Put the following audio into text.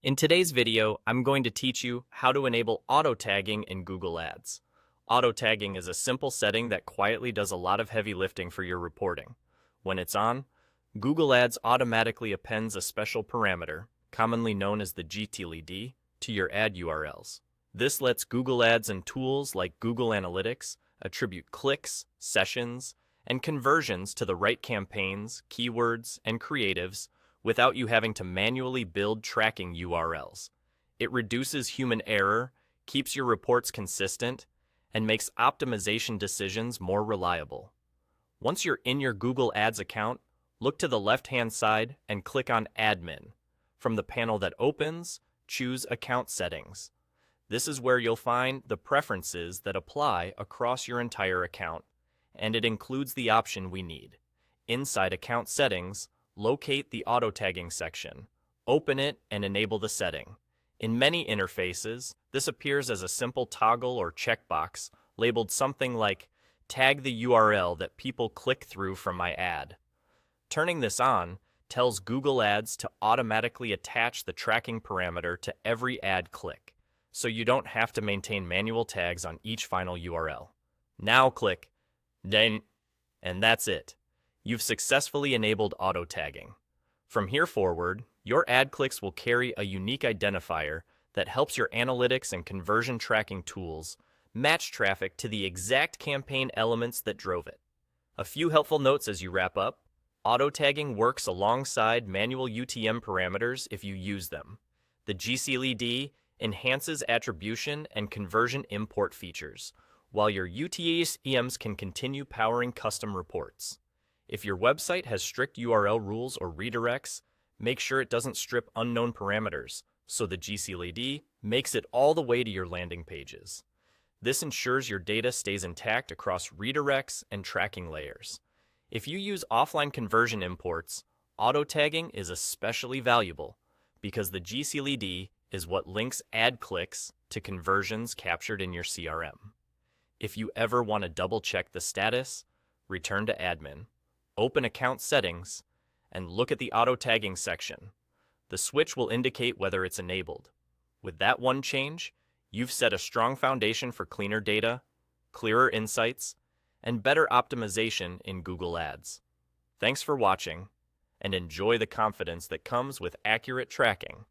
In today's video, I'm going to teach you how to enable auto-tagging in Google Ads. Auto-tagging is a simple setting that quietly does a lot of heavy lifting for your reporting. When it's on, Google Ads automatically appends a special parameter, commonly known as the gclid, to your ad URLs. This lets Google Ads and tools like Google Analytics attribute clicks, sessions, and conversions to the right campaigns, keywords, and creatives without you having to manually build tracking URLs. It reduces human error, keeps your reports consistent, and makes optimization decisions more reliable. Once you're in your Google Ads account, look to the left-hand side and click on Admin. From the panel that opens, choose Account Settings. This is where you'll find the preferences that apply across your entire account, and it includes the option we need. Inside Account Settings, locate the auto-tagging section, open it, and enable the setting. In many interfaces, this appears as a simple toggle or checkbox labeled something like "Tag the URL that people click through from my ad." Turning this on tells Google Ads to automatically attach the tracking parameter to every ad click, so you don't have to maintain manual tags on each final URL. Now click Done, and that's it. You've successfully enabled auto-tagging. From here forward, your ad clicks will carry a unique identifier that helps your analytics and conversion tracking tools match traffic to the exact campaign elements that drove it. A few helpful notes as you wrap up. Auto-tagging works alongside manual UTM parameters if you use them. The gclid enhances attribution and conversion import features, while your UTMs can continue powering custom reports. If your website has strict URL rules or redirects, make sure it doesn't strip unknown parameters, so the gclid makes it all the way to your landing pages. This ensures your data stays intact across redirects and tracking layers. If you use offline conversion imports, auto-tagging is especially valuable because the gclid is what links ad clicks to conversions captured in your CRM. If you ever want to double-check the status, return to Admin, open Account Settings, and look at the auto-tagging section. The switch will indicate whether it's enabled. With that one change, you've set a strong foundation for cleaner data, clearer insights, and better optimization in Google Ads. Thanks for watching, and enjoy the confidence that comes with accurate tracking